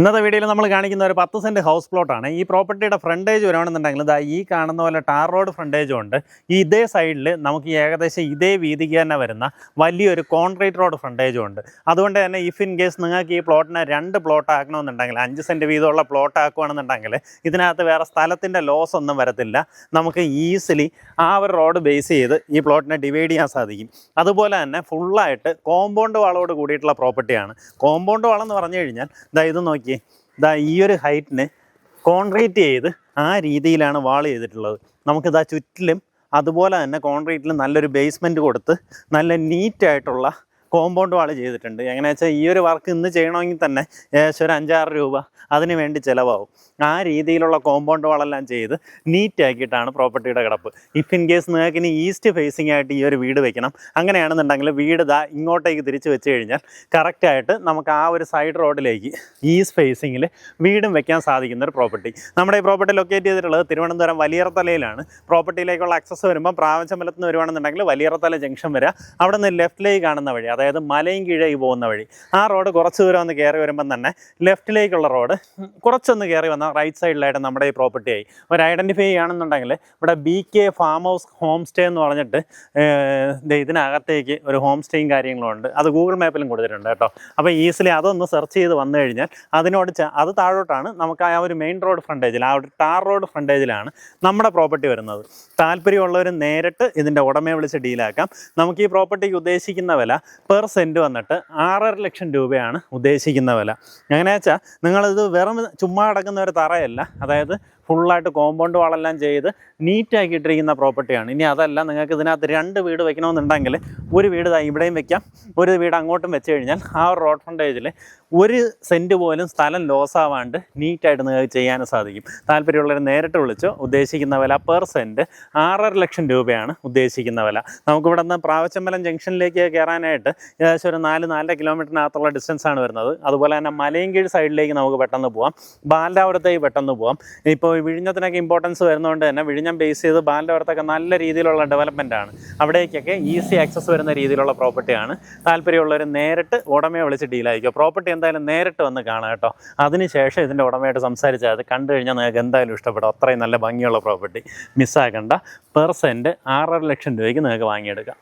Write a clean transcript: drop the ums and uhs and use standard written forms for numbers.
ഇന്നത്തെ വീഡിയോയിൽ നമ്മൾ കാണിക്കുന്ന ഒരു 10 സെൻറ്റ് ഹൗസ് പ്ലോട്ടാണ്. ഈ പ്രോപ്പർട്ടിയുടെ ഫ്രണ്ടേജ് വരുവാണെന്നുണ്ടെങ്കിൽ ഇതാ ഈ കാണുന്ന പോലെ ടാർ റോഡ് ഫ്രണ്ടേജും ഉണ്ട്. ഇതേ സൈഡിൽ നമുക്ക് ഏകദേശം ഇതേ വീതിക്ക് തന്നെ വരുന്ന വലിയൊരു കോൺക്രീറ്റ് റോഡ് ഫ്രണ്ടേജും ഉണ്ട്. അതുകൊണ്ട് തന്നെ ഇഫ് ഇൻ കേസ് നിങ്ങൾക്ക് ഈ പ്ലോട്ടിനെ 2 പ്ലോട്ട് ആക്കണമെന്നുണ്ടെങ്കിൽ 5 സെൻറ്റ് വീതമുള്ള പ്ലോട്ട് ആക്കുകയാണെന്നുണ്ടെങ്കിൽ ഇതിനകത്ത് വേറെ സ്ഥലത്തിൻ്റെ ലോസ് ഒന്നും വരത്തില്ല. നമുക്ക് ഈസിലി ആ ഒരു റോഡ് ബേസ് ചെയ്ത് ഈ പ്ലോട്ടിനെ ഡിവൈഡ് ചെയ്യാൻ സാധിക്കും. അതുപോലെ തന്നെ ഫുള്ളായിട്ട് കോമ്പൗണ്ട് വാളോട് കൂടിയിട്ടുള്ള പ്രോപ്പർട്ടിയാണ്. കോമ്പൗണ്ട് വാളെന്ന് പറഞ്ഞു കഴിഞ്ഞാൽ ഇത് നോക്കി, ഈ ഒരു ഹൈറ്റിന് കോൺക്രീറ്റ് ചെയ്ത് ആ രീതിയിലാണ് വാൾ ചെയ്തിട്ടുള്ളത്. നമുക്കിതാ ചുറ്റിലും അതുപോലെ തന്നെ കോൺക്രീറ്റിൽ നല്ലൊരു ബേസ്മെൻറ്റ് കൊടുത്ത് നല്ല നീറ്റായിട്ടുള്ള കോമ്പൗണ്ട് വാൾ ചെയ്തിട്ടുണ്ട്. എങ്ങനെയാ വെച്ചാൽ ഈ ഒരു വർക്ക് ഇന്ന് ചെയ്യണമെങ്കിൽ തന്നെ ഏകദേശം ഒരു 5-6 രൂപ അതിന് വേണ്ടി ചിലവാകും. ആ രീതിയിലുള്ള കോമ്പൗണ്ട് വാളെല്ലാം ചെയ്ത് നീറ്റാക്കിയിട്ടാണ് പ്രോപ്പർട്ടിയുടെ കിടപ്പ്. ഇഫ് ഇൻ കേസ് നിങ്ങൾക്ക് ഇനി ഈസ്റ്റ് ഫേസിംഗ് ആയിട്ട് ഈ ഒരു വീട് വെക്കണം, അങ്ങനെയാണെന്നുണ്ടെങ്കിൽ വീട് ഇങ്ങോട്ടേക്ക് തിരിച്ച് വെച്ച് കഴിഞ്ഞാൽ കറക്റ്റായിട്ട് നമുക്ക് ആ ഒരു സൈഡ് റോഡിലേക്ക് ഈസ്റ്റ് ഫേസിങ്ങിൽ വീടും വെക്കാൻ സാധിക്കുന്ന ഒരു പ്രോപ്പർട്ടി. നമ്മുടെ ഈ പ്രോപ്പർട്ടി ലൊക്കേറ്റ് ചെയ്തിട്ടുള്ളത് തിരുവനന്തപുരം വലിയറത്തലയിലാണ്. പ്രോപ്പർട്ടിയിലേക്കുള്ള ആക്സസ് വരുമ്പോൾ പ്രാവച്ചമ്പലത്ത് നിന്ന് വരുവാണെന്നുണ്ടെങ്കിൽ വലിയറത്തല ജംഗ്ഷൻ വരിക. അവിടെ നിന്ന് ലെഫ്റ്റിലേക്ക് കാണുന്ന വഴി, അതായത് മലയും കീഴേക്ക് പോകുന്ന വഴി, ആ റോഡ് കുറച്ച് ദൂരം ഒന്ന് കയറി വരുമ്പം തന്നെ ലെഫ്റ്റിലേക്കുള്ള റോഡ് കുറച്ചൊന്ന് കയറി വന്ന റൈറ്റ് സൈഡിലായിട്ട് നമ്മുടെ ഈ പ്രോപ്പർട്ടി ആയി. ഒരു ഐഡൻറ്റിഫൈ ചെയ്യുകയാണെന്നുണ്ടെങ്കിൽ ഇവിടെ BK farm house home stay എന്ന് പറഞ്ഞിട്ട് ഇതിനകത്തേക്ക് ഒരു ഹോം സ്റ്റേയും കാര്യങ്ങളും ഉണ്ട്. അത് ഗൂഗിൾ മാപ്പിലും കൊടുത്തിട്ടുണ്ട് കേട്ടോ. അപ്പോൾ ഈസിലി അതൊന്ന് സെർച്ച് ചെയ്ത് വന്നു കഴിഞ്ഞാൽ അത് താഴോട്ടാണ് നമുക്ക് ആ ഒരു മെയിൻ റോഡ് ഫ്രണ്ടേജിൽ, ആ ഒരു ടാർ റോഡ് ഫ്രണ്ടേജിലാണ് നമ്മുടെ പ്രോപ്പർട്ടി വരുന്നത്. താല്പര്യമുള്ളവർ നേരിട്ട് ഇതിൻ്റെ ഉടമയെ വിളിച്ച് ഡീലാക്കാം. നമുക്ക് ഈ പ്രോപ്പർട്ടിക്ക് ഉദ്ദേശിക്കുന്ന വില പെർ സെൻറ്റ് വന്നിട്ട് 6.5 ലക്ഷം രൂപയാണ് ഉദ്ദേശിക്കുന്ന വില. എങ്ങനെയാ വെച്ചാൽ നിങ്ങളിത് വെറും ചുമ്മാ കിടക്കുന്ന ഒരു തറയല്ല, അതായത് ഫുള്ളായിട്ട് കോമ്പൗണ്ട് വാളെല്ലാം ചെയ്ത് നീറ്റാക്കിയിട്ടിരിക്കുന്ന പ്രോപ്പർട്ടിയാണ്. ഇനി അതല്ല, നിങ്ങൾക്ക് ഇതിനകത്ത് 2 വീട് വെക്കണമെന്നുണ്ടെങ്കിൽ ഒരു വീട് ഇവിടെയും വെക്കാം, ഒരു വീട് അങ്ങോട്ടും വെച്ച് കഴിഞ്ഞാൽ ആ ഒരു റോഡ് ഫ്രണ്ടേജിൽ 1 സെൻറ്റ് പോലും സ്ഥലം ലോസ് ആവാണ്ട് നീറ്റായിട്ട് നിങ്ങൾക്ക് ചെയ്യാനും സാധിക്കും. താല്പര്യമുള്ളവർ നേരിട്ട് വിളിച്ചോ. ഉദ്ദേശിക്കുന്ന വില പെർ സെൻറ്റ് 6.5 ലക്ഷം രൂപയാണ് ഉദ്ദേശിക്കുന്ന വില. നമുക്കിവിടെ നിന്ന് പ്രാവച്ചമ്പലം ജംഗ്ഷനിലേക്ക് കയറാനായിട്ട് ഏകദേശം ഒരു 4-4.5 കിലോമീറ്ററിനകത്തുള്ള ഡിസ്റ്റൻസാണ് വരുന്നത്. അതുപോലെ തന്നെ മലയൻകീഴ് സൈഡിലേക്ക് നമുക്ക് പെട്ടെന്ന് പോകാം, ബാലരാപുരത്തേക്ക് പെട്ടെന്ന് പോകാം. ഇപ്പോൾ വിഴിഞ്ഞത്തിനൊക്കെ ഇമ്പോർട്ടൻസ് വരുന്നതുകൊണ്ട് തന്നെ വിഴിഞ്ഞം ബേസ് ചെയ്ത് ബാലരാപുരത്തൊക്കെ നല്ല രീതിയിലുള്ള ഡെവലപ്മെൻറ്റാണ്. അവിടേക്കൊക്കെ ഈസി ആക്സസ് വരുന്ന രീതിയിലുള്ള പ്രോപ്പർട്ടിയാണ്. താല്പര്യമുള്ളവർ നേരിട്ട് ഉടമയെ വിളിച്ച് ഡീലായിരിക്കും. പ്രോപ്പർട്ടി എന്തായാലും നേരിട്ട് വന്ന് കാണാം കേട്ടോ. അതിനുശേഷം ഇതിൻ്റെ ഉടമയായിട്ട് സംസാരിച്ചാൽ അത് കണ്ടു കഴിഞ്ഞാൽ നിങ്ങൾക്ക് എന്തായാലും ഇഷ്ടപ്പെടും. അത്രയും നല്ല ഭംഗിയുള്ള പ്രോപ്പർട്ടി മിസ്സാക്കണ്ട. പെർ സെൻറ്റ് 6.5 ലക്ഷം രൂപയ്ക്ക് നിങ്ങൾക്ക് വാങ്ങിയെടുക്കാം.